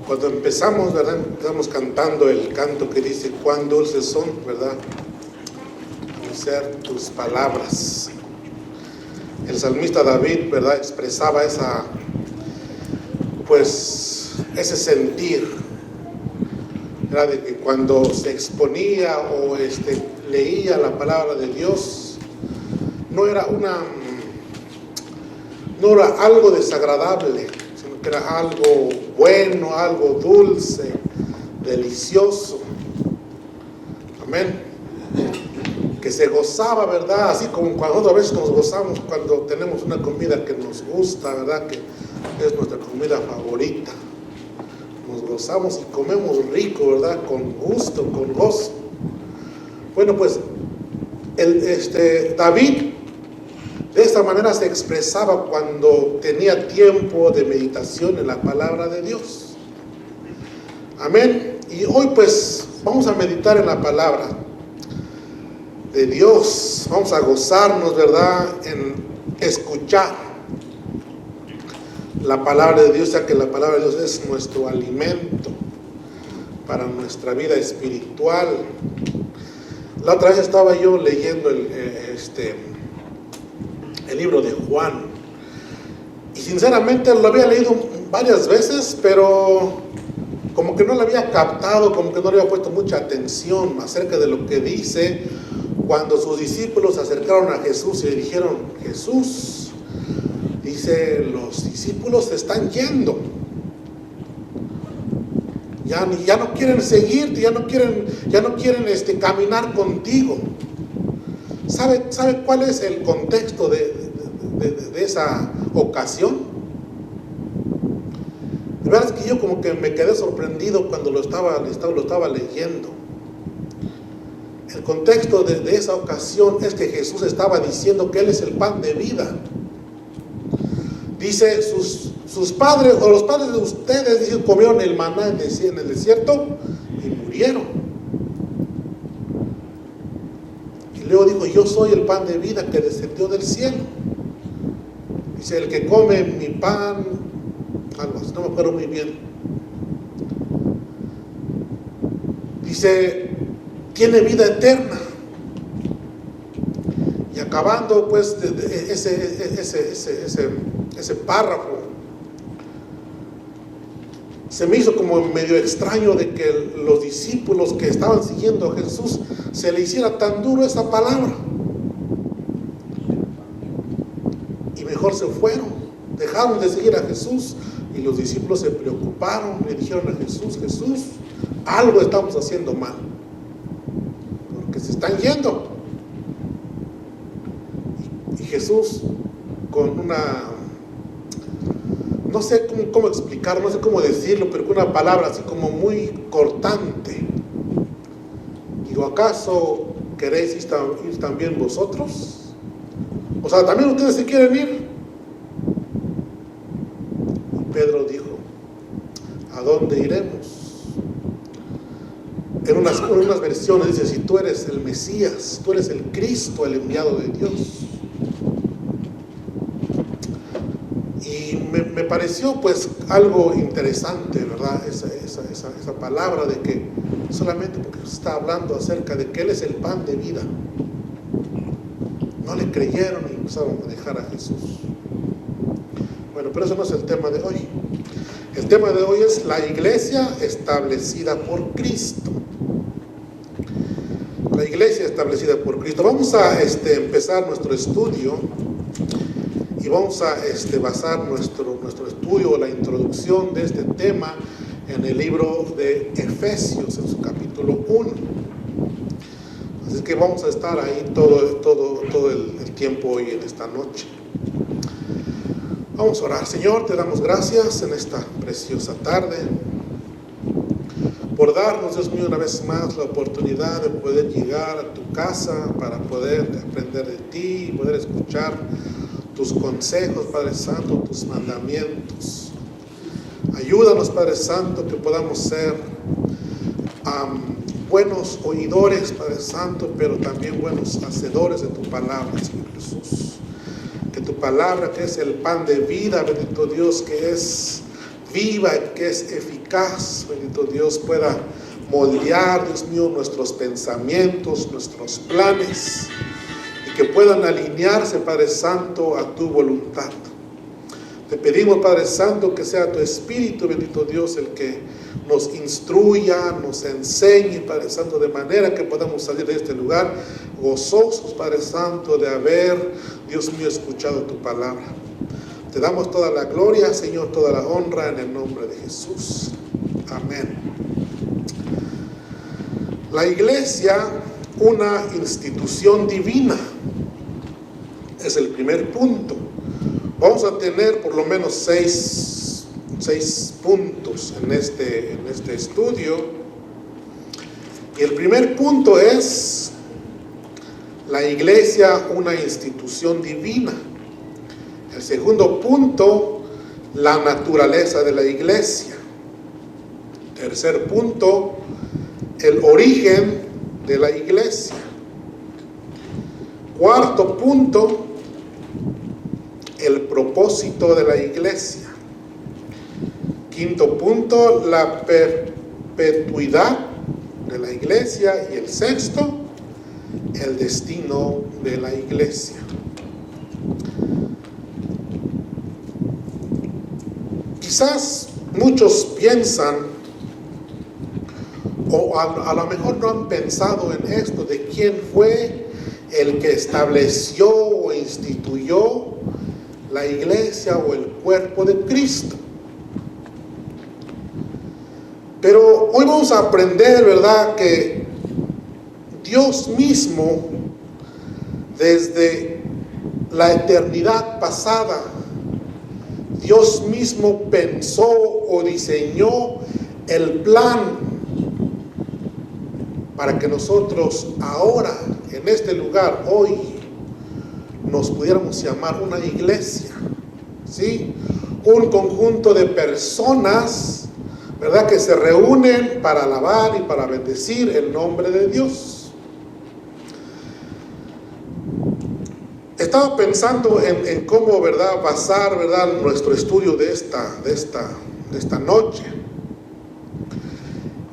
Cuando empezamos, ¿verdad? Empezamos cantando el canto que dice: cuán dulces son, ¿verdad? Conocer tus palabras. El salmista David, ¿verdad? Expresaba ese sentir, ¿verdad? De que cuando se exponía o leía la palabra de Dios, no era algo desagradable, sino que era algo bueno, algo dulce, delicioso. Amén. Que se gozaba, ¿verdad? Así como cuando otra vez nos gozamos cuando tenemos una comida que nos gusta, ¿verdad? Que es nuestra comida favorita. Nos gozamos y comemos rico, ¿verdad? Con gusto, con gozo. Bueno, pues David de esta manera se expresaba cuando tenía tiempo de meditación en la palabra de Dios. Amén. Y hoy pues vamos a meditar en la palabra de Dios. Vamos a gozarnos, ¿verdad?, en escuchar la palabra de Dios, ya que la palabra de Dios es nuestro alimento para nuestra vida espiritual. La otra vez estaba yo leyendo el libro de Juan, y sinceramente lo había leído varias veces, pero como que no lo había captado, como que no le había puesto mucha atención acerca de lo que dice cuando sus discípulos se acercaron a Jesús y le dijeron: Jesús, dice, los discípulos se están yendo, ya no quieren seguirte, ya no quieren caminar contigo. ¿Sabe cuál es el contexto de esa ocasión? De verdad es que yo como que me quedé sorprendido cuando lo estaba leyendo. El contexto de esa ocasión es que Jesús estaba diciendo que Él es el pan de vida. Dice, sus padres, o los padres de ustedes, dice, comieron el maná en el desierto y murieron. Y luego dijo: yo soy el pan de vida que descendió del cielo. Dice: el que come mi pan, algo así, no me acuerdo muy bien. Dice: tiene vida eterna. Y acabando pues ese párrafo, se me hizo como medio extraño de que los discípulos que estaban siguiendo a Jesús se le hiciera tan duro esa palabra, y mejor se fueron, dejaron de seguir a Jesús. Y los discípulos se preocuparon, le dijeron a Jesús: Jesús, algo estamos haciendo mal, porque se están yendo. Y Jesús, con no sé cómo explicarlo, no sé cómo decirlo, pero con una palabra así como muy cortante, digo: ¿acaso queréis ir también vosotros? O sea, ¿también ustedes se quieren ir? Y Pedro dijo: ¿a dónde iremos? En unas versiones dice: si tú eres el Mesías, tú eres el Cristo, el enviado de Dios. Y me pareció pues algo interesante, ¿verdad? Esa palabra de que solamente porque se está hablando acerca de que Él es el pan de vida, no le creyeron y empezaron a dejar a Jesús. Bueno, pero eso no es el tema de hoy. El tema de hoy es la iglesia establecida por Cristo. La iglesia establecida por Cristo. Vamos a empezar nuestro estudio y vamos a basar nuestro estudio, la introducción de este tema, en el libro de Efesios, en su capítulo 1. Así que vamos a estar ahí todo el tiempo hoy, en esta noche. Vamos a orar. Señor, te damos gracias en esta preciosa tarde por darnos, Dios mío, una vez más la oportunidad de poder llegar a tu casa para poder aprender de ti y poder escuchar tus consejos, Padre Santo, tus mandamientos. Ayúdanos, Padre Santo, que podamos ser buenos oidores, Padre Santo, pero también buenos hacedores de tu palabra, Señor Jesús. Que tu palabra, que es el pan de vida, bendito Dios, que es viva y que es eficaz, bendito Dios, pueda moldear, Dios mío, nuestros pensamientos, nuestros planes, y que puedan alinearse, Padre Santo, a tu voluntad. Te pedimos, Padre Santo, que sea tu Espíritu, bendito Dios, el que nos instruya, nos enseñe, Padre Santo, de manera que podamos salir de este lugar gozosos, Padre Santo, de haber, Dios mío, escuchado tu palabra. Te damos toda la gloria, Señor, toda la honra en el nombre de Jesús. Amén. La iglesia, una institución divina, es el primer punto. Vamos a tener por lo menos seis puntos en este estudio. Y el primer punto es la iglesia, una institución divina. El segundo punto, la naturaleza de la iglesia. Tercer punto, el origen de la iglesia. Cuarto punto, el propósito de la iglesia. Quinto punto, la perpetuidad de la iglesia. Y el sexto, el destino de la iglesia. Quizás muchos piensan, o a lo mejor no han pensado en esto, de quién fue el que estableció o instituyó la iglesia o el cuerpo de Cristo. Pero hoy vamos a aprender, ¿verdad?, que Dios mismo, desde la eternidad pasada, Dios mismo pensó o diseñó el plan para que nosotros ahora, en este lugar, hoy, nos pudiéramos llamar una iglesia, ¿sí? Un conjunto de personas, ¿verdad?, que se reúnen para alabar y para bendecir el nombre de Dios. Estaba pensando en cómo, ¿verdad?, basar, ¿verdad?, nuestro estudio de esta noche.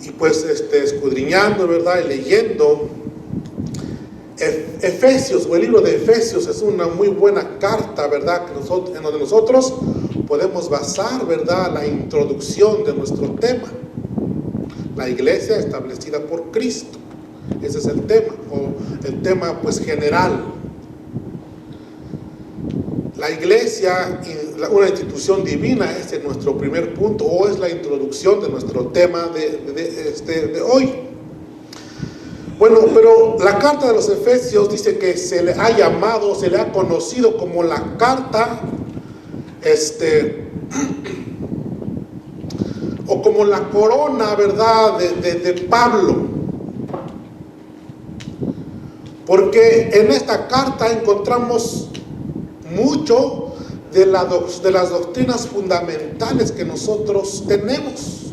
Y pues escudriñando, ¿verdad?, y leyendo Efesios, o el libro de Efesios, es una muy buena carta, ¿verdad?, en donde nosotros podemos basar, ¿verdad?, la introducción de nuestro tema. La iglesia establecida por Cristo. Ese es el tema, o el tema pues general. La iglesia, una institución divina, es nuestro primer punto, o es la introducción de nuestro tema de hoy. Bueno, pero la carta de los Efesios dice que se le ha llamado, se le ha conocido como la carta, o como la corona, ¿verdad?, de Pablo. Porque en esta carta encontramos mucho de las doctrinas fundamentales que nosotros tenemos.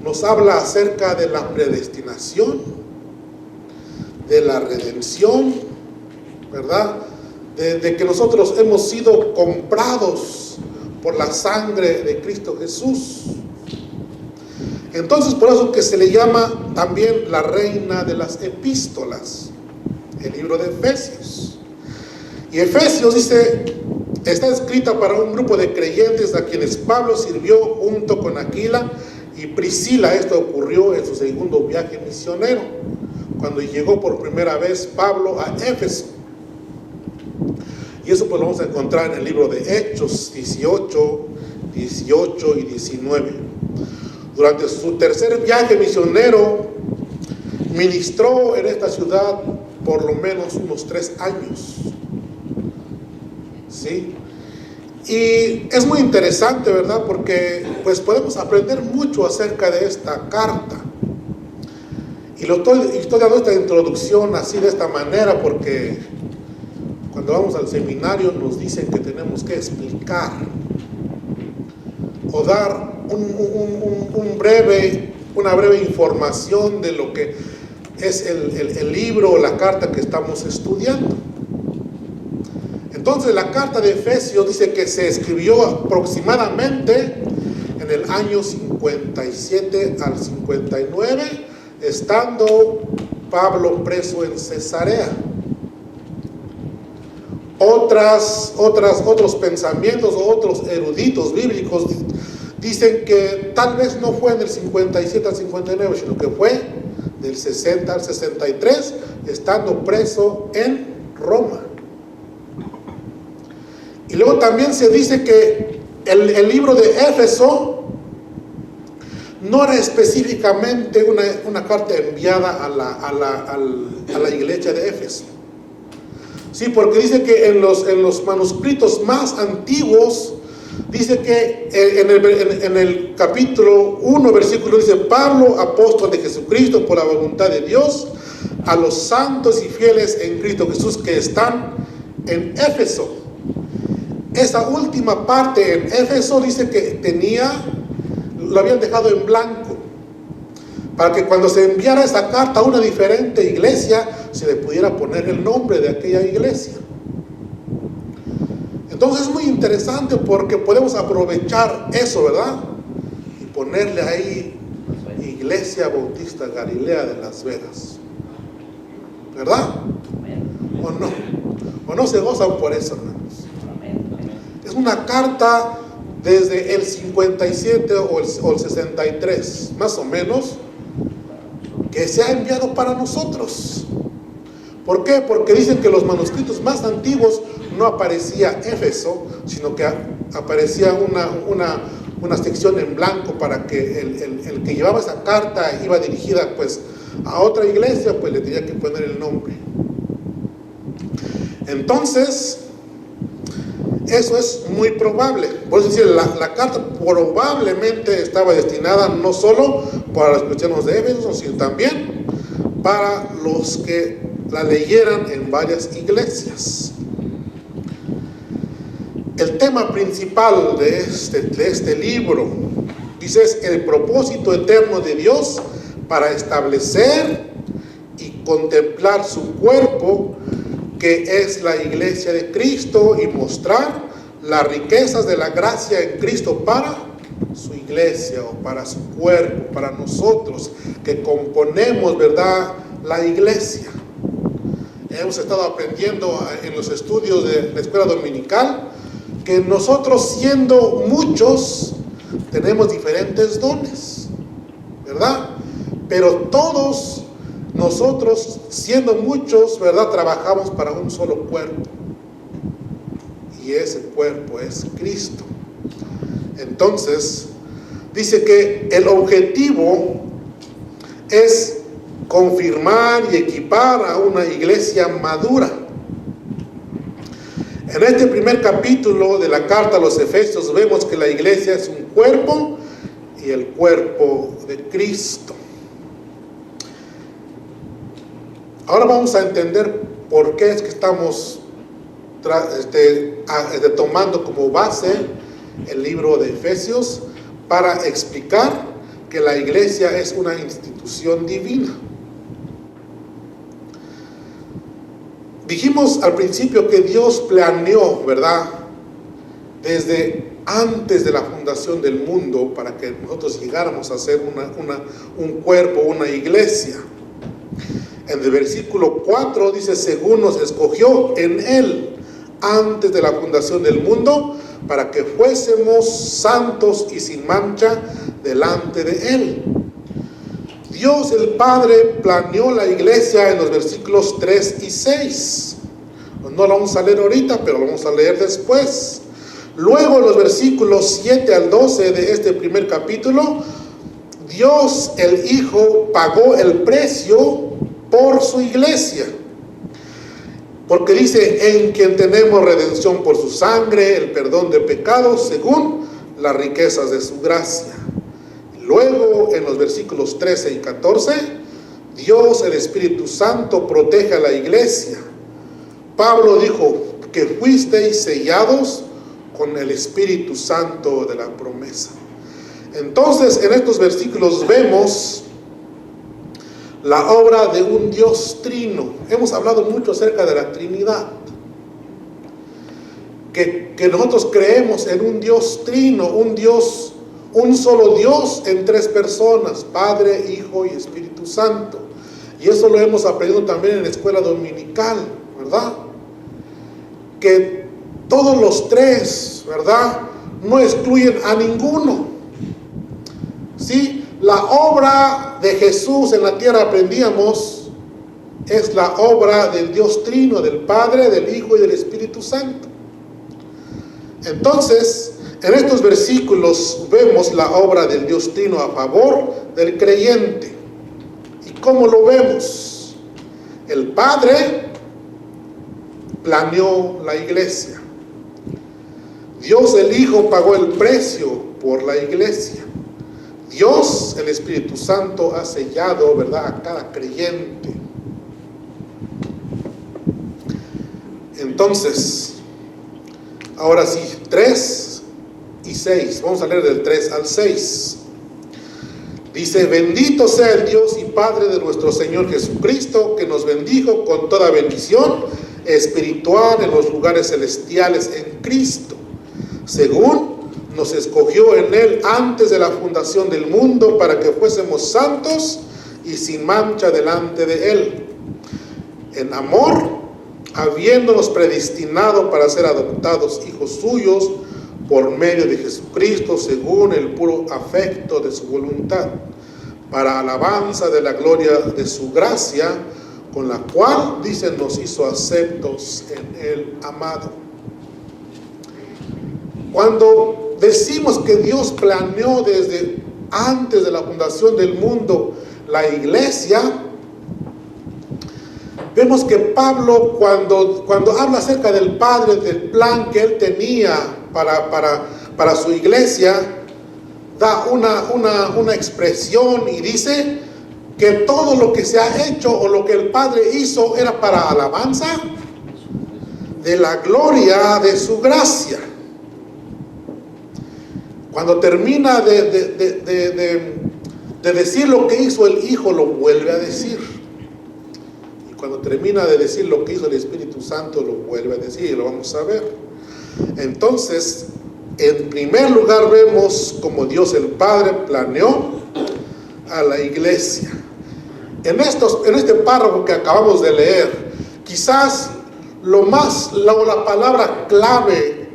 Nos habla acerca de la predestinación, de la redención, ¿verdad? De que nosotros hemos sido comprados por la sangre de Cristo Jesús. Entonces, por eso que se le llama también la reina de las epístolas, el libro de Efesios. Y Efesios dice, está escrita para un grupo de creyentes a quienes Pablo sirvió junto con Aquila y Priscila. Esto ocurrió en su segundo viaje misionero, cuando llegó por primera vez Pablo a Éfeso. Y eso pues lo vamos a encontrar en el libro de Hechos 18 y 19. Durante su tercer viaje misionero, ministró en esta ciudad por lo menos unos 3 años. ¿Sí? Y es muy interesante, ¿verdad?, porque pues podemos aprender mucho acerca de esta carta. Y estoy dando esta introducción así de esta manera porque cuando vamos al seminario nos dicen que tenemos que explicar o dar una breve información de lo que es el libro o la carta que estamos estudiando. Entonces la carta de Efesios dice que se escribió aproximadamente en el año 57 al 59, estando Pablo preso en Cesarea. Otros pensamientos o otros eruditos bíblicos dicen que tal vez no fue en el 57 al 59, sino que fue del 60 al 63, estando preso en Roma. Y luego también se dice que el libro de Éfeso no era específicamente una carta enviada a la iglesia de Éfeso. Sí, porque dice que en los manuscritos más antiguos, dice que en el capítulo 1, versículo, dice: Pablo, apóstol de Jesucristo por la voluntad de Dios, a los santos y fieles en Cristo Jesús que están en Éfeso. Esa última parte en Éfeso dice que lo habían dejado en blanco, para que cuando se enviara esa carta a una diferente iglesia, se le pudiera poner el nombre de aquella iglesia. Entonces es muy interesante porque podemos aprovechar eso, ¿verdad? Y ponerle ahí Iglesia Bautista Galilea de Las Vegas, ¿verdad? ¿O no? ¿O no se gozan por eso, hermanos? Es una carta desde el 57 o el 63, más o menos, que se ha enviado para nosotros. ¿Por qué? Porque dicen que los manuscritos más antiguos no aparecía Éfeso, sino que aparecía una sección en blanco para que el que llevaba esa carta iba dirigida pues a otra iglesia, pues le tenía que poner el nombre. Entonces, eso es muy probable. Por eso decir, la carta probablemente estaba destinada no solo para los cristianos de Éfeso, sino también para los que la leyeran en varias iglesias. El tema principal de este libro, dice, es el propósito eterno de Dios para establecer y contemplar su cuerpo, que es la iglesia de Cristo, y mostrar las riquezas de la gracia en Cristo para su iglesia o para su cuerpo, para nosotros que componemos, ¿verdad?, la iglesia. Hemos estado aprendiendo en los estudios de la escuela dominical que nosotros, siendo muchos, tenemos diferentes dones, ¿verdad? Pero todos nosotros, siendo muchos, ¿verdad?, trabajamos para un solo cuerpo. Y ese cuerpo es Cristo. Entonces, dice que el objetivo es confirmar y equipar a una iglesia madura. En este primer capítulo de la carta a los Efesios vemos que la iglesia es un cuerpo y el cuerpo de Cristo. Ahora vamos a entender por qué es que estamos tomando como base el libro de Efesios para explicar que la iglesia es una institución divina. Dijimos al principio que Dios planeó, ¿verdad?, desde antes de la fundación del mundo para que nosotros llegáramos a ser un cuerpo, una iglesia. En el versículo 4 dice: según nos escogió en Él antes de la fundación del mundo, para que fuésemos santos y sin mancha delante de Él. Dios el Padre planeó la iglesia en los versículos 3 y 6. No lo vamos a leer ahorita, pero lo vamos a leer después. Luego, en los versículos 7 al 12 de este primer capítulo, Dios el Hijo pagó el precio por su iglesia. Porque dice: en quien tenemos redención por su sangre, el perdón de pecados, según las riquezas de su gracia. Luego, en los versículos 13 y 14, Dios, el Espíritu Santo, protege a la iglesia. Pablo dijo que fuisteis sellados con el Espíritu Santo de la promesa. Entonces, en estos versículos vemos la obra de un Dios trino. Hemos hablado mucho acerca de la Trinidad. que nosotros creemos en un Dios trino, un solo Dios en tres personas, Padre, Hijo y Espíritu Santo. Y eso lo hemos aprendido también en la escuela dominical, ¿verdad? Que todos los tres, ¿verdad?, no excluyen a ninguno. ¿Sí? La obra de Jesús en la tierra, aprendíamos, es la obra del Dios trino, del Padre, del Hijo y del Espíritu Santo. Entonces, en estos versículos vemos la obra del Dios trino a favor del creyente. ¿Y cómo lo vemos? El Padre planeó la iglesia. Dios el Hijo pagó el precio por la iglesia. Dios, el Espíritu Santo, ha sellado, ¿verdad?, a cada creyente. Entonces, ahora sí, 3 y 6. Vamos a leer del 3 al 6. Dice: bendito sea el Dios y Padre de nuestro Señor Jesucristo, que nos bendijo con toda bendición espiritual en los lugares celestiales en Cristo, según nos escogió en Él antes de la fundación del mundo, para que fuésemos santos y sin mancha delante de Él, en amor, habiéndonos predestinado para ser adoptados hijos suyos por medio de Jesucristo, según el puro afecto de su voluntad, para alabanza de la gloria de su gracia, con la cual, dice, nos hizo aceptos en el amado. Cuando decimos que Dios planeó desde antes de la fundación del mundo la iglesia, vemos que Pablo, cuando habla acerca del Padre, del plan que él tenía para su iglesia, da una expresión y dice que todo lo que se ha hecho o lo que el Padre hizo era para alabanza de la gloria de su gracia. Cuando termina de decir lo que hizo el Hijo, lo vuelve a decir. Y cuando termina de decir lo que hizo el Espíritu Santo, lo vuelve a decir, y lo vamos a ver. Entonces, en primer lugar vemos como Dios el Padre planeó a la iglesia. En este párrafo que acabamos de leer, quizás la palabra clave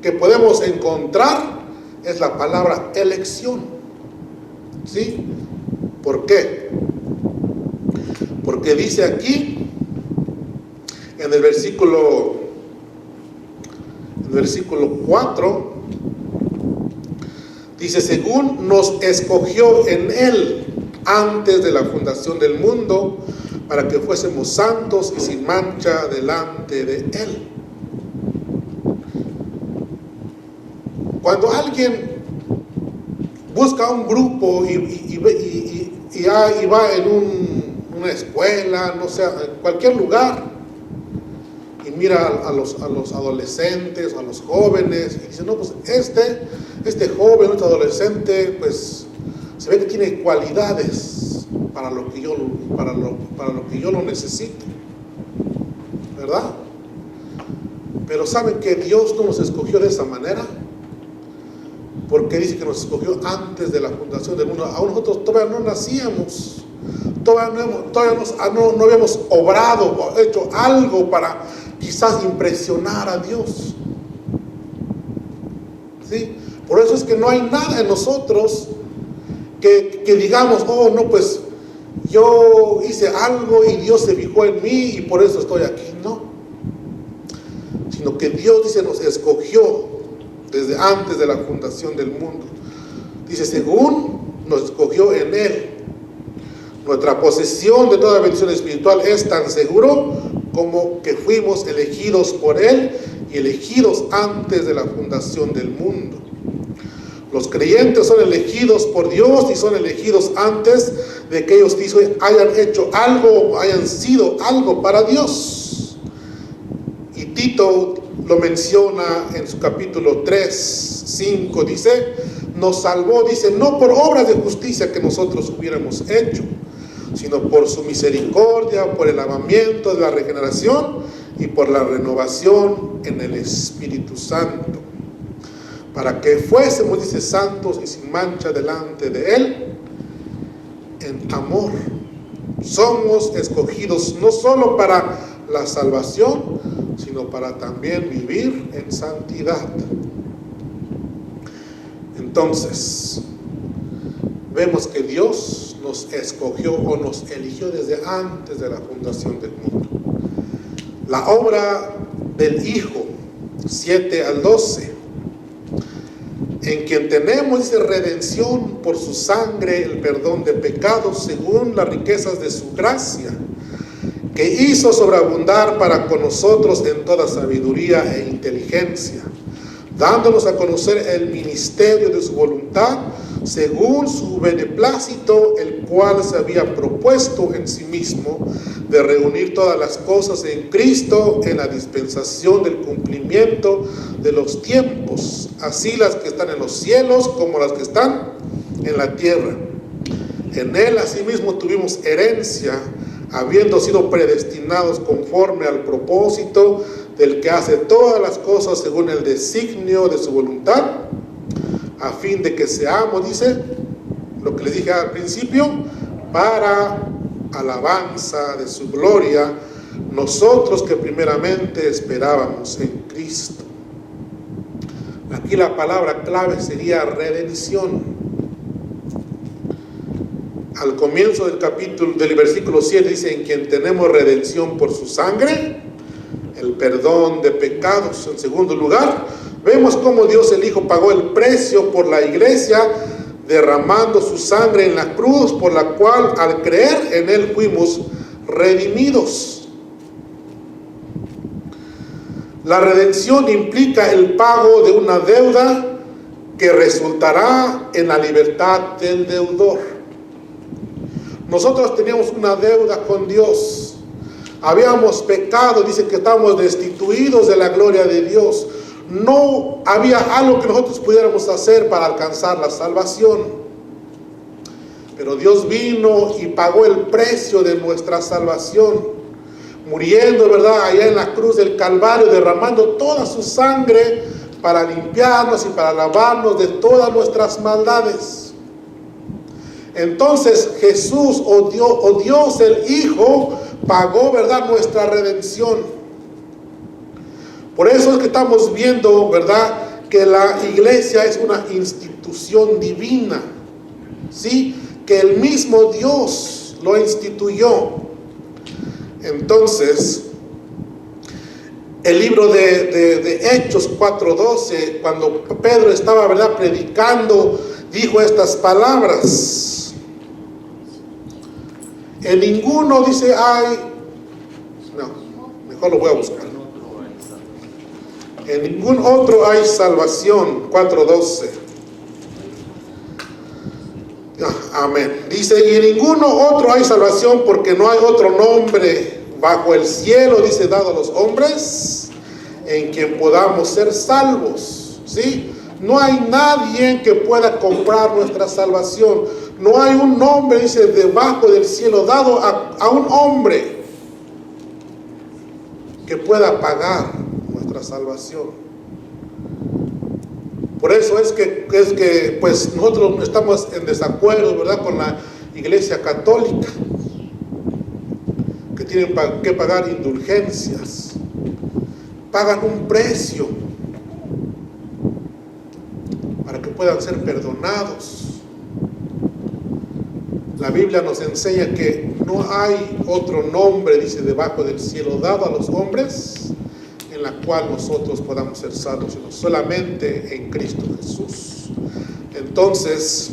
que podemos encontrar es la palabra elección. ¿Sí? ¿Por qué? Porque dice aquí, en el versículo 4, dice: según nos escogió en Él antes de la fundación del mundo, para que fuésemos santos y sin mancha delante de Él. Cuando alguien busca un grupo y va en una escuela, no sé, en cualquier lugar, y mira a los adolescentes, a los jóvenes, y dice: no, pues este joven, este adolescente, pues se ve que tiene cualidades para lo que yo lo necesito, ¿verdad? Pero ¿saben que Dios no nos escogió de esa manera? Porque dice que nos escogió antes de la fundación del mundo. Aún nosotros todavía no nacíamos, todavía no habíamos obrado o hecho algo para quizás impresionar a Dios. ¿Sí? Por eso es que no hay nada en nosotros que digamos: oh, no, pues yo hice algo y Dios se fijó en mí y por eso estoy aquí. No, sino que Dios, dice, nos escogió desde antes de la fundación del mundo. Dice: según nos escogió en Él. Nuestra posesión de toda bendición espiritual es tan seguro como que fuimos elegidos por Él y elegidos antes de la fundación del mundo. Los creyentes son elegidos por Dios y son elegidos antes de que ellos hayan hecho algo, hayan sido algo para Dios. Y Tito lo menciona en su capítulo 3, 5, dice: nos salvó, dice, no por obras de justicia que nosotros hubiéramos hecho, sino por su misericordia, por el lavamiento de la regeneración y por la renovación en el Espíritu Santo, para que fuésemos, dice, santos y sin mancha delante de Él en amor. Somos escogidos no solo para la salvación, sino para también vivir en santidad. Entonces, vemos que Dios nos escogió o nos eligió desde antes de la fundación del mundo. La obra del Hijo, 7 al 12, en quien tenemos, dice, redención por su sangre, el perdón de pecados según las riquezas de su gracia, que hizo sobreabundar para con nosotros en toda sabiduría e inteligencia, dándonos a conocer el ministerio de su voluntad, según su beneplácito, el cual se había propuesto en sí mismo, de reunir todas las cosas en Cristo, en la dispensación del cumplimiento de los tiempos, así las que están en los cielos como las que están en la tierra. En Él asimismo tuvimos herencia, habiendo sido predestinados conforme al propósito del que hace todas las cosas según el designio de su voluntad, a fin de que seamos, dice, lo que les dije al principio, para alabanza de su gloria, nosotros que primeramente esperábamos en Cristo. Aquí la palabra clave sería redención. Al comienzo del capítulo, del versículo 7, dice, en quien tenemos redención por su sangre, el perdón de pecados. En segundo lugar, vemos cómo Dios el Hijo pagó el precio por la iglesia, derramando su sangre en la cruz, por la cual al creer en Él fuimos redimidos. La redención implica el pago de una deuda que resultará en la libertad del deudor. Nosotros teníamos una deuda con Dios. Habíamos pecado, dice que estábamos destituidos de la gloria de Dios. No había algo que nosotros pudiéramos hacer para alcanzar la salvación. Pero Dios vino y pagó el precio de nuestra salvación, muriendo, ¿verdad?, allá en la cruz del Calvario, derramando toda su sangre para limpiarnos y para lavarnos de todas nuestras maldades. Entonces Jesús, o Dios el Hijo, pagó, ¿verdad?, nuestra redención. Por eso es que estamos viendo, ¿verdad?, que la iglesia es una institución divina, ¿sí?, que el mismo Dios lo instituyó. Entonces, el libro de Hechos 4:12, cuando Pedro estaba, ¿verdad?, predicando, dijo estas palabras. En ninguno, dice, hay... No, mejor lo voy a buscar. En ningún otro hay salvación. 4:12. Amén. Dice, y en ninguno otro hay salvación, porque no hay otro nombre bajo el cielo, dice, dado a los hombres, en quien podamos ser salvos. ¿Sí? No hay nadie que pueda comprar nuestra salvación. No hay un nombre, dice, debajo del cielo dado a un hombre que pueda pagar nuestra salvación. Por eso es que pues nosotros estamos en desacuerdo, ¿verdad?, con la Iglesia Católica, que tienen que pagar indulgencias, pagan un precio para que puedan ser perdonados. La Biblia nos enseña que no hay otro nombre, dice, debajo del cielo dado a los hombres en la cual nosotros podamos ser salvos, sino solamente en Cristo Jesús. Entonces,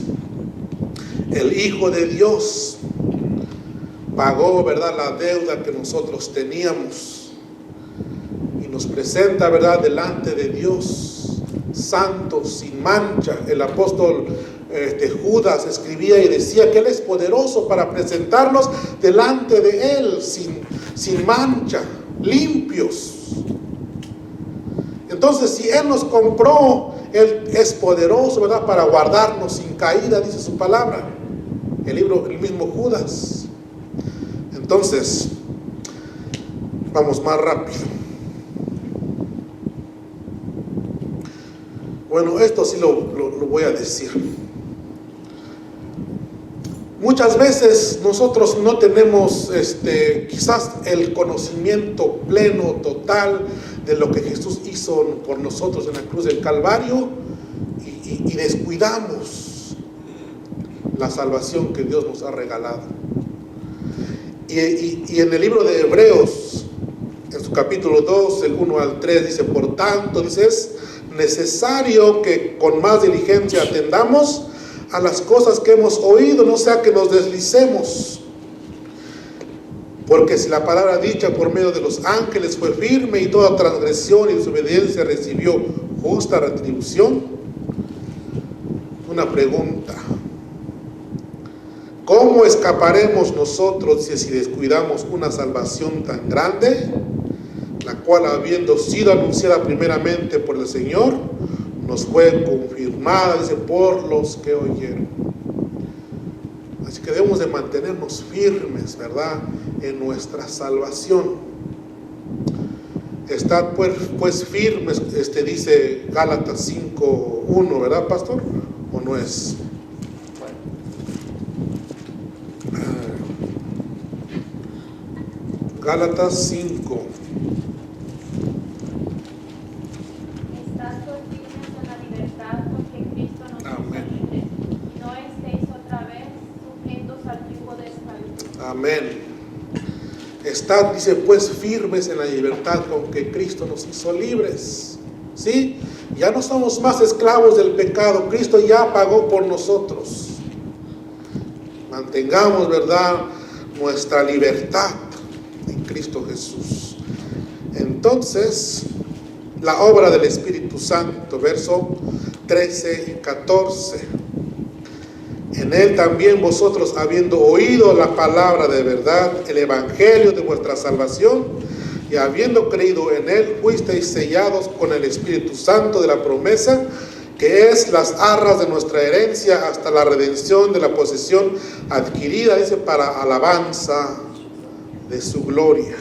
el Hijo de Dios pagó, ¿verdad?, la deuda que nosotros teníamos y nos presenta, ¿verdad?, delante de Dios, santo, sin mancha. El apóstol Judas escribía y decía que Él es poderoso para presentarnos delante de Él sin mancha, limpios. Entonces, si Él nos compró, Él es poderoso, ¿verdad?, para guardarnos sin caída, dice su palabra, el mismo Judas. Entonces, Vamos más rápido. Bueno, esto sí lo voy a decir. Muchas veces nosotros no tenemos quizás el conocimiento pleno, total de lo que Jesús hizo por nosotros en la cruz del Calvario y descuidamos la salvación que Dios nos ha regalado. Y en el libro de Hebreos, en su capítulo 2, el 1 al 3, dice: por tanto, dice, es necesario que con más diligencia atendamos a las cosas que hemos oído, no sea que nos deslicemos. Porque si la palabra dicha por medio de los ángeles fue firme, y toda transgresión y desobediencia recibió justa retribución. Una pregunta: ¿cómo escaparemos nosotros si descuidamos una salvación tan grande, la cual, habiendo sido anunciada primeramente por el Señor, nos fue confirmada, dice, por los que oyeron? Así que debemos de mantenernos firmes, ¿verdad?, en nuestra salvación. Estad pues firmes, dice Gálatas 5:1, ¿verdad, pastor? ¿O no es? Gálatas 5. Estad pues firmes en la libertad porque Cristo nos hizo libres, y no estéis otra vez sujetos al yugo de esclavitud. Amén. Estad, dice, pues firmes en la libertad con que Cristo nos hizo libres. ¿Sí? Ya no somos más esclavos del pecado. Cristo ya pagó por nosotros. Mantengamos, ¿verdad?, nuestra libertad en Cristo Jesús. Entonces, la obra del Espíritu Santo, verso 13 y 14. En él también vosotros, habiendo oído la palabra de verdad, el evangelio de vuestra salvación, y habiendo creído en él, fuisteis sellados con el Espíritu Santo de la promesa, que es las arras de nuestra herencia hasta la redención de la posesión adquirida, dice, para alabanza de su gloria.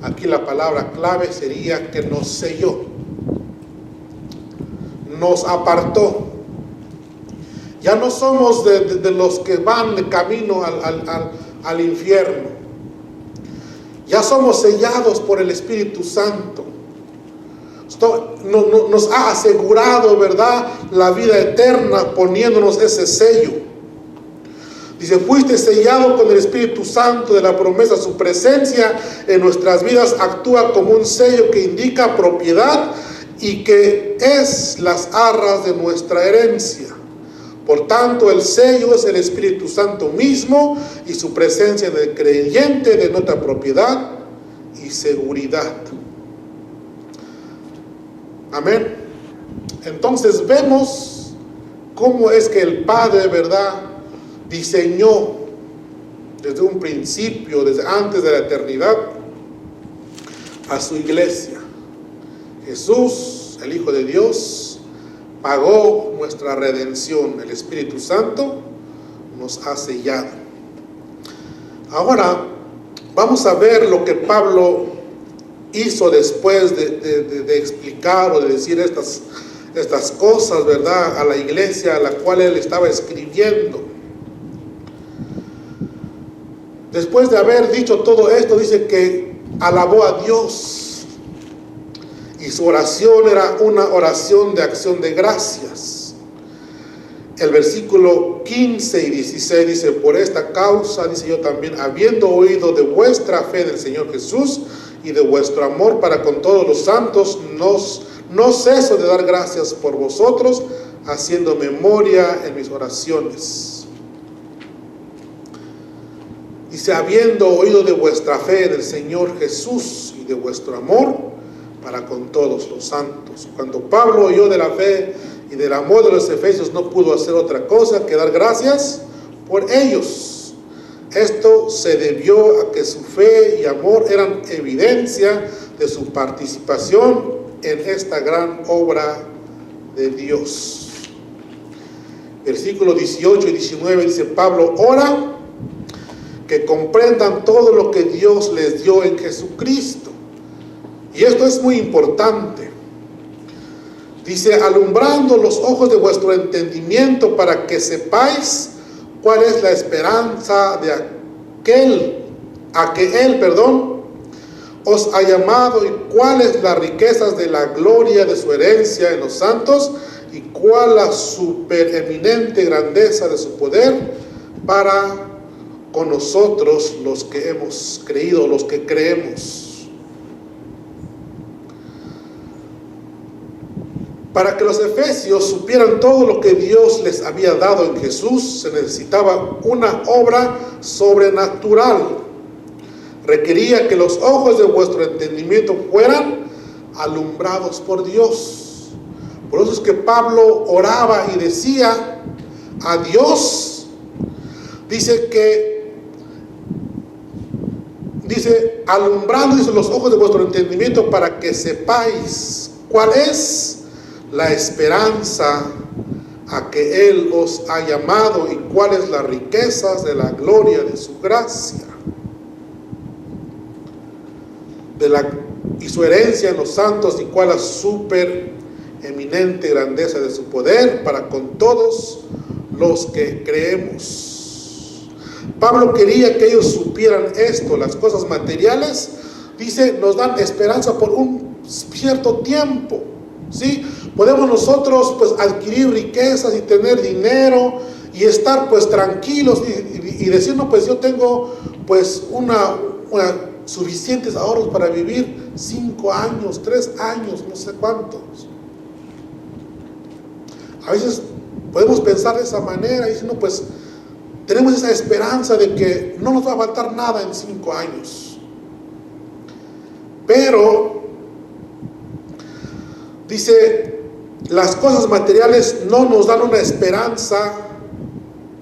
Aquí la palabra clave sería que nos selló, nos apartó. Ya no somos de los que van de camino al infierno. Ya somos sellados por el Espíritu Santo. Esto nos ha asegurado, ¿verdad?, la vida eterna, poniéndonos ese sello. Dice: fuiste sellado con el Espíritu Santo de la promesa. Su presencia en nuestras vidas actúa como un sello que indica propiedad y que es las arras de nuestra herencia. Por tanto, el sello es el Espíritu Santo mismo, y su presencia en el creyente denota propiedad y seguridad. Amén. Entonces vemos cómo es que el Padre, ¿verdad?, diseñó desde un principio, desde antes de la eternidad, a su iglesia. Jesús, el Hijo de Dios, pagó nuestra redención. El Espíritu Santo nos ha sellado. Ahora vamos a ver lo que Pablo hizo después de explicar o de decir estas cosas, ¿verdad?, a la iglesia a la cual él estaba escribiendo. Después de haber dicho todo esto, dice que alabó a Dios. Y su oración era una oración de acción de gracias. El versículo 15 y 16 dice: por esta causa, dice, yo también, habiendo oído de vuestra fe del Señor Jesús y de vuestro amor para con todos los santos, no ceso de dar gracias por vosotros, haciendo memoria en mis oraciones. Dice: habiendo oído de vuestra fe del Señor Jesús y de vuestro amor para con todos los santos. Cuando Pablo oyó de la fe y del amor de los efesios, no pudo hacer otra cosa que dar gracias por ellos. Esto se debió a que su fe y amor eran evidencia de su participación en esta gran obra de Dios. Versículos 18 y 19 dice Pablo: ora que comprendan todo lo que Dios les dio en Jesucristo. Y esto es muy importante. Dice, alumbrando los ojos de vuestro entendimiento para que sepáis cuál es la esperanza de a que Él, os ha llamado, y cuáles las riquezas de la gloria de su herencia en los santos, y cuál la supereminente grandeza de su poder para con nosotros los que hemos creído, los que creemos. Para que los efesios supieran todo lo que Dios les había dado en Jesús, se necesitaba una obra sobrenatural. Requería que los ojos de vuestro entendimiento fueran alumbrados por Dios. Por eso es que Pablo oraba y decía a Dios, alumbrando, dice, los ojos de vuestro entendimiento para que sepáis cuál es la esperanza a que Él os ha llamado y cuáles las riquezas de la gloria de su gracia. Y su herencia en los santos, y cuál la supereminente grandeza de su poder para con todos los que creemos. Pablo quería que ellos supieran esto. Las cosas materiales, dice, nos dan esperanza por un cierto tiempo, ¿sí? Podemos nosotros pues adquirir riquezas y tener dinero y estar pues tranquilos y decir, no, pues yo tengo pues una suficientes ahorros para vivir 5 años, 3 años, no sé cuántos. A veces podemos pensar de esa manera y decir, no, pues tenemos esa esperanza de que no nos va a faltar nada en 5 años. Pero dice, las cosas materiales no nos dan una esperanza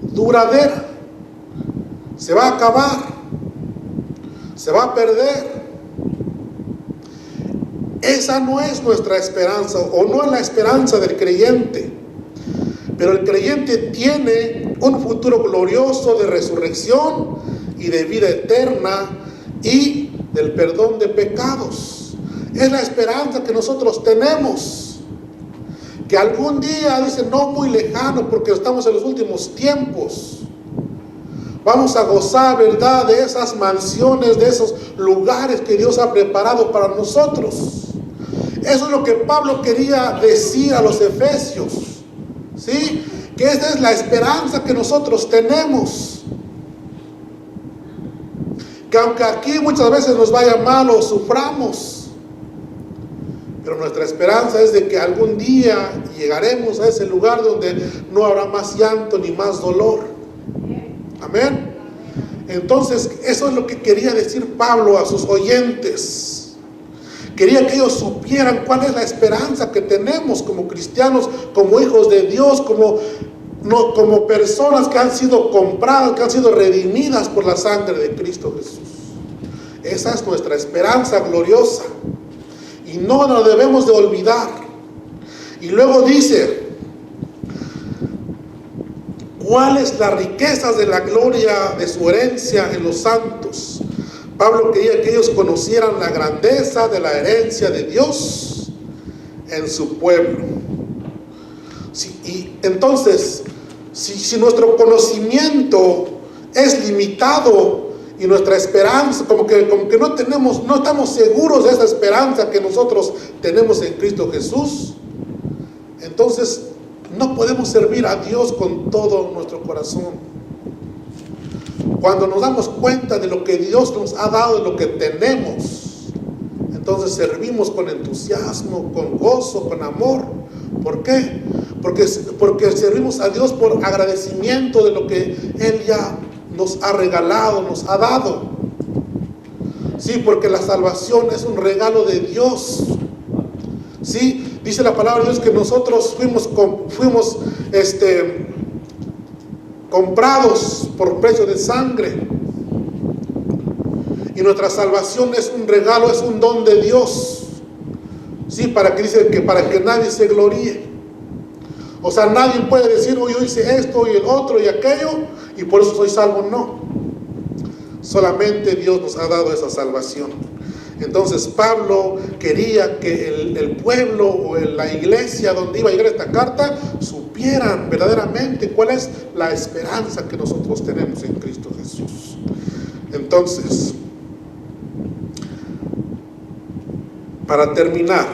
duradera. Se va a acabar, se va a perder. Esa no es nuestra esperanza, o no es la esperanza del creyente. Pero el creyente tiene un futuro glorioso de resurrección y de vida eterna y del perdón de pecados. Es la esperanza que nosotros tenemos, que algún día, dice, no muy lejano, porque estamos en los últimos tiempos, vamos a gozar, ¿verdad?, de esas mansiones, de esos lugares que Dios ha preparado para nosotros. Eso es lo que Pablo quería decir a los efesios, ¿sí? Que esta es la esperanza que nosotros tenemos. Que aunque aquí muchas veces nos vaya mal o suframos, pero nuestra esperanza es de que algún día llegaremos a ese lugar donde no habrá más llanto ni más dolor. Amén. Entonces, eso es lo que quería decir Pablo a sus oyentes. Quería que ellos supieran cuál es la esperanza que tenemos como cristianos, como hijos de Dios, como personas que han sido compradas, que han sido redimidas por la sangre de Cristo Jesús. Esa es nuestra esperanza gloriosa y no nos debemos de olvidar. Y luego dice, ¿cuáles las riquezas de la gloria de su herencia en los santos? Pablo quería que ellos conocieran la grandeza de la herencia de Dios en su pueblo. Y entonces, si nuestro conocimiento es limitado y nuestra esperanza, como que no estamos seguros de esa esperanza que nosotros tenemos en Cristo Jesús, entonces no podemos servir a Dios con todo nuestro corazón. Cuando nos damos cuenta de lo que Dios nos ha dado, de lo que tenemos, entonces servimos con entusiasmo, con gozo, con amor. ¿Por qué? Porque servimos a Dios por agradecimiento de lo que Él ya nos ha regalado, nos ha dado. Sí, porque la salvación es un regalo de Dios. Sí, dice la palabra de Dios que nosotros fuimos comprados por precio de sangre. Y nuestra salvación es un regalo, es un don de Dios. Sí, para que nadie se gloríe. O sea, nadie puede decir, yo hice esto y el otro y aquello, y por eso soy salvo. No. Solamente Dios nos ha dado esa salvación. Entonces Pablo quería que el pueblo o la iglesia donde iba a llegar esta carta supieran verdaderamente cuál es la esperanza que nosotros tenemos en Cristo Jesús. Entonces, para terminar,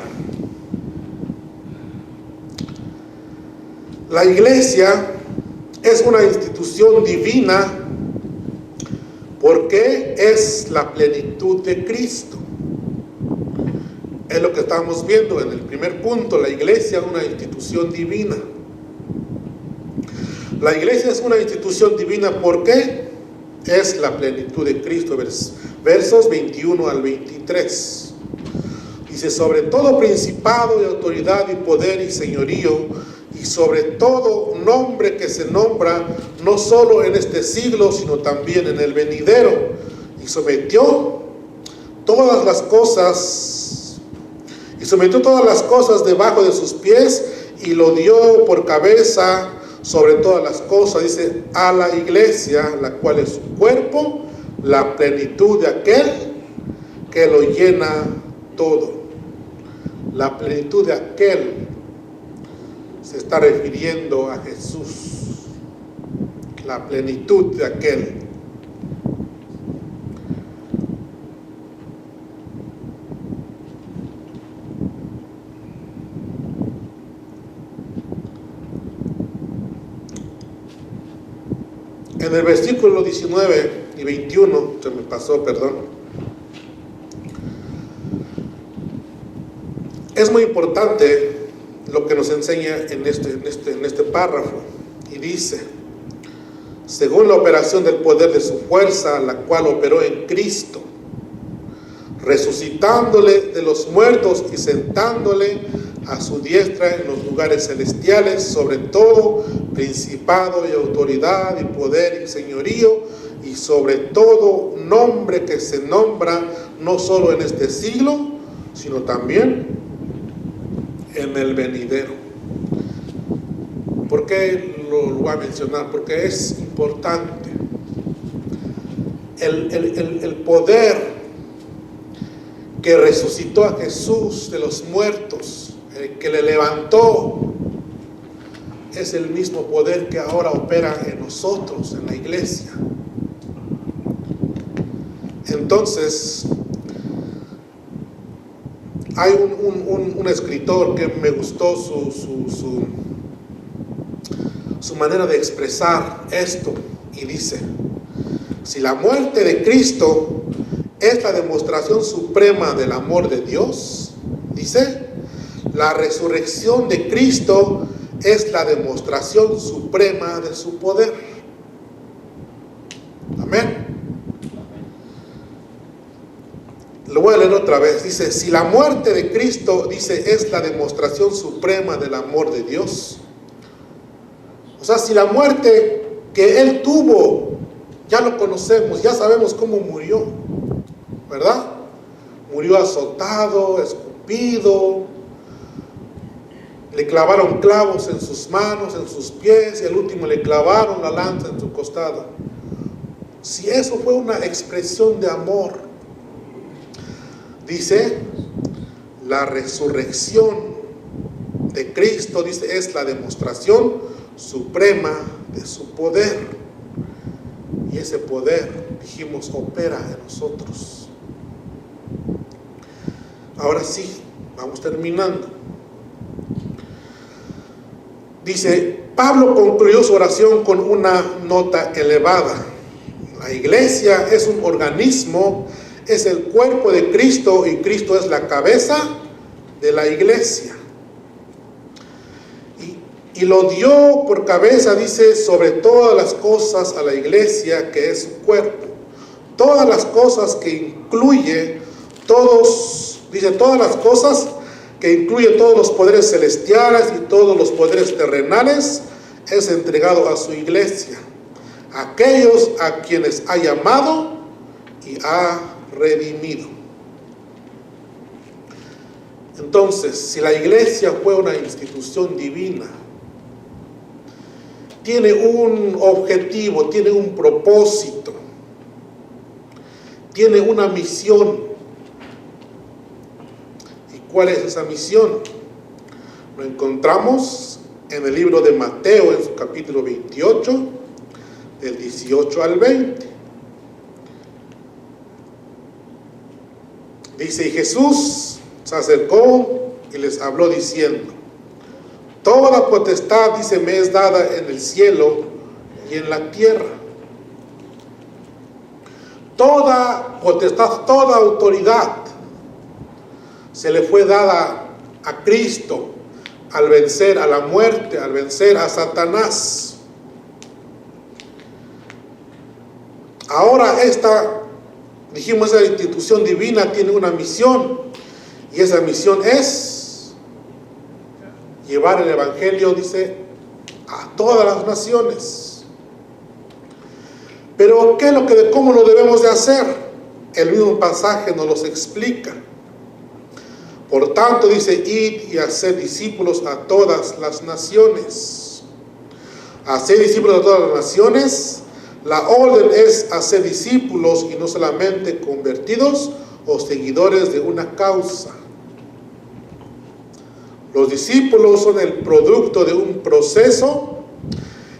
la iglesia es una institución divina porque es la plenitud de Cristo. Es lo que estamos viendo en el primer punto. La iglesia es una institución divina. La iglesia es una institución divina porque es la plenitud de Cristo. Versos 21 al 23. Dice: sobre todo principado y autoridad y poder y señorío, y sobre todo nombre que se nombra, no solo en este siglo, sino también en el venidero. Y sometió todas las cosas debajo de sus pies, y lo dio por cabeza sobre todas las cosas, dice, a la iglesia, la cual es su cuerpo, la plenitud de aquel que lo llena todo. La plenitud de aquel se está refiriendo a Jesús. La plenitud de aquel. En el versículo 19 y 21, se me pasó, perdón. Es muy importante lo que nos enseña en este párrafo. Y dice: según la operación del poder de su fuerza, la cual operó en Cristo, resucitándole de los muertos y sentándole a su diestra en los lugares celestiales, sobre todo principado y autoridad y poder y señorío, y sobre todo nombre que se nombra, no solo en este siglo, sino también en el venidero. ¿Por qué lo voy a mencionar? Porque es importante. El poder que resucitó a Jesús de los muertos, el que le levantó, es el mismo poder que ahora opera en nosotros, en la iglesia. Entonces, hay un escritor que me gustó su manera de expresar esto, y dice: si la muerte de Cristo es la demostración suprema del amor de Dios, dice, la resurrección de Cristo es la demostración suprema de su poder. Amén. Lo voy a leer otra vez. Dice: si la muerte de Cristo, dice, es la demostración suprema del amor de Dios. O sea, si la muerte que Él tuvo, ya lo conocemos, ya sabemos cómo murió, ¿verdad? Murió azotado, escupido, le clavaron clavos en sus manos, en sus pies, y al último le clavaron la lanza en su costado. Si eso fue una expresión de amor, dice, la resurrección de Cristo, dice, es la demostración suprema de su poder. Y ese poder, dijimos, opera en nosotros. Ahora sí, vamos terminando. Dice, Pablo concluyó su oración con una nota elevada. La iglesia es un organismo, es el cuerpo de Cristo, y Cristo es la cabeza de la iglesia. Y lo dio por cabeza, dice, sobre todas las cosas a la iglesia, que es su cuerpo. Todas las cosas que incluye, todas las cosas que incluye todos los poderes celestiales y todos los poderes terrenales, es entregado a su iglesia, aquellos a quienes ha llamado y ha redimido. Entonces, si la iglesia fue una institución divina, tiene un objetivo, tiene un propósito, tiene una misión. ¿Y cuál es esa misión? Lo encontramos en el libro de Mateo, en su capítulo 28, del 18 al 20. Dice, y Jesús se acercó y les habló diciendo, toda potestad, dice, me es dada en el cielo y en la tierra. Toda potestad, toda autoridad se le fue dada a Cristo al vencer a la muerte, al vencer a Satanás. Ahora dijimos, esa institución divina tiene una misión, y esa misión es llevar el evangelio, dice, a todas las naciones. Pero ¿cómo lo debemos de hacer? El mismo pasaje nos los explica. Por tanto, dice, id y haced discípulos a todas las naciones. Hacer discípulos a todas las naciones. La orden es hacer discípulos y no solamente convertidos o seguidores de una causa. Los discípulos son el producto de un proceso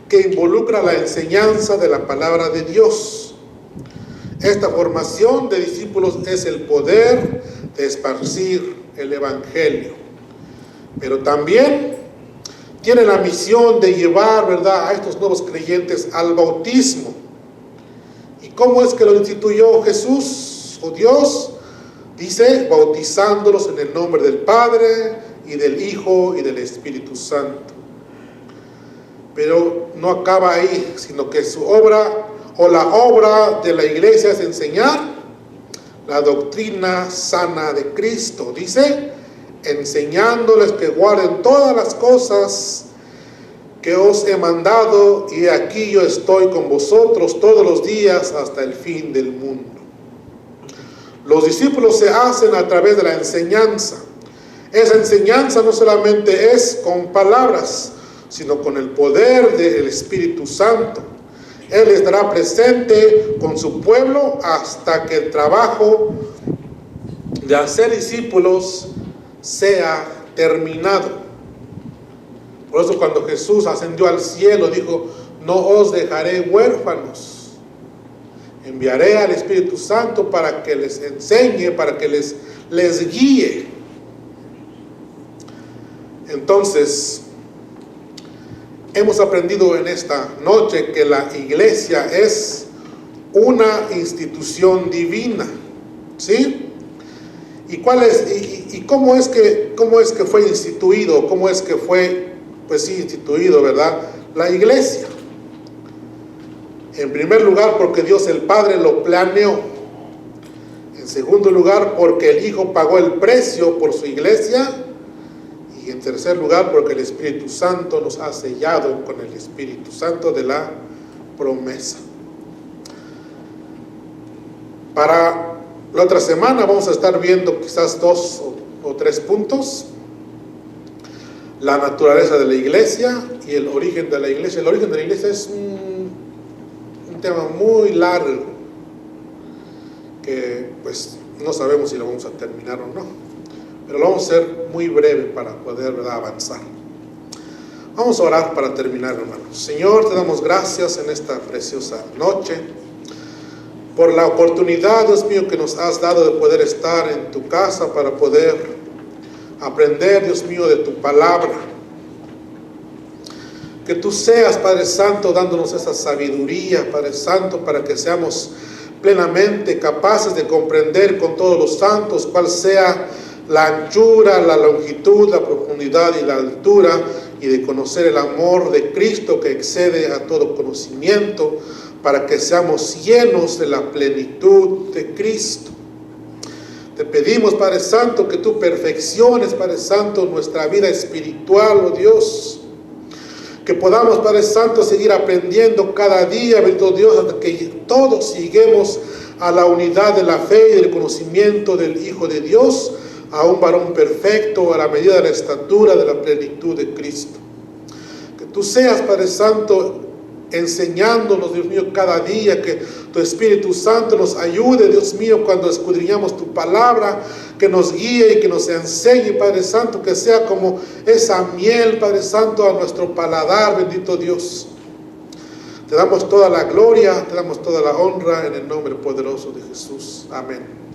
que involucra la enseñanza de la palabra de Dios. Esta formación de discípulos es el poder de esparcir el evangelio. Pero también tiene la misión de llevar, ¿verdad?, a estos nuevos creyentes al bautismo. ¿Y cómo es que lo instituyó Jesús o Dios? Dice, bautizándolos en el nombre del Padre y del Hijo y del Espíritu Santo. Pero no acaba ahí, sino que su obra o la obra de la iglesia es enseñar la doctrina sana de Cristo. Dice, enseñándoles que guarden todas las cosas que os he mandado, y aquí yo estoy con vosotros todos los días hasta el fin del mundo. Los discípulos se hacen a través de la enseñanza. Esa enseñanza no solamente es con palabras, sino con el poder del Espíritu Santo. Él estará presente con su pueblo hasta que el trabajo de hacer discípulos sea terminado. Por eso cuando Jesús ascendió al cielo dijo, no os dejaré huérfanos, enviaré al Espíritu Santo para que les enseñe, para que les guíe. Entonces, hemos aprendido en esta noche que la iglesia es una institución divina, ¿sí? ¿Y cómo es que fue instituido? ¿Cómo es que fue, instituido, verdad, la iglesia? En primer lugar, porque Dios el Padre lo planeó. En segundo lugar, porque el Hijo pagó el precio por su iglesia. Y en tercer lugar, porque el Espíritu Santo nos ha sellado con el Espíritu Santo de la promesa. Para la otra semana vamos a estar viendo quizás 2 o 3 puntos. La naturaleza de la iglesia y el origen de la iglesia. El origen de la iglesia es un tema muy largo que no sabemos si lo vamos a terminar o no. Pero lo vamos a hacer muy breve para poder, ¿verdad?, avanzar. Vamos a orar para terminar, hermanos. Señor, te damos gracias en esta preciosa noche por la oportunidad, Dios mío, que nos has dado de poder estar en tu casa para poder aprender, Dios mío, de tu palabra. Que tú seas, Padre Santo, dándonos esa sabiduría, Padre Santo, para que seamos plenamente capaces de comprender con todos los santos cuál sea la anchura, la longitud, la profundidad y la altura, y de conocer el amor de Cristo que excede a todo conocimiento, para que seamos llenos de la plenitud de Cristo. Te pedimos, Padre Santo, que tú perfecciones, Padre Santo, nuestra vida espiritual, oh Dios. Que podamos, Padre Santo, seguir aprendiendo cada día, bendito Dios, hasta que todos lleguemos a la unidad de la fe y del conocimiento del Hijo de Dios, a un varón perfecto, a la medida de la estatura de la plenitud de Cristo. Que tú seas, Padre Santo, enseñándonos, Dios mío, cada día, que tu Espíritu Santo nos ayude, Dios mío, cuando escudriñamos tu palabra, que nos guíe y que nos enseñe, Padre Santo, que sea como esa miel, Padre Santo, a nuestro paladar, bendito Dios. Te damos toda la gloria, te damos toda la honra en el nombre poderoso de Jesús. Amén.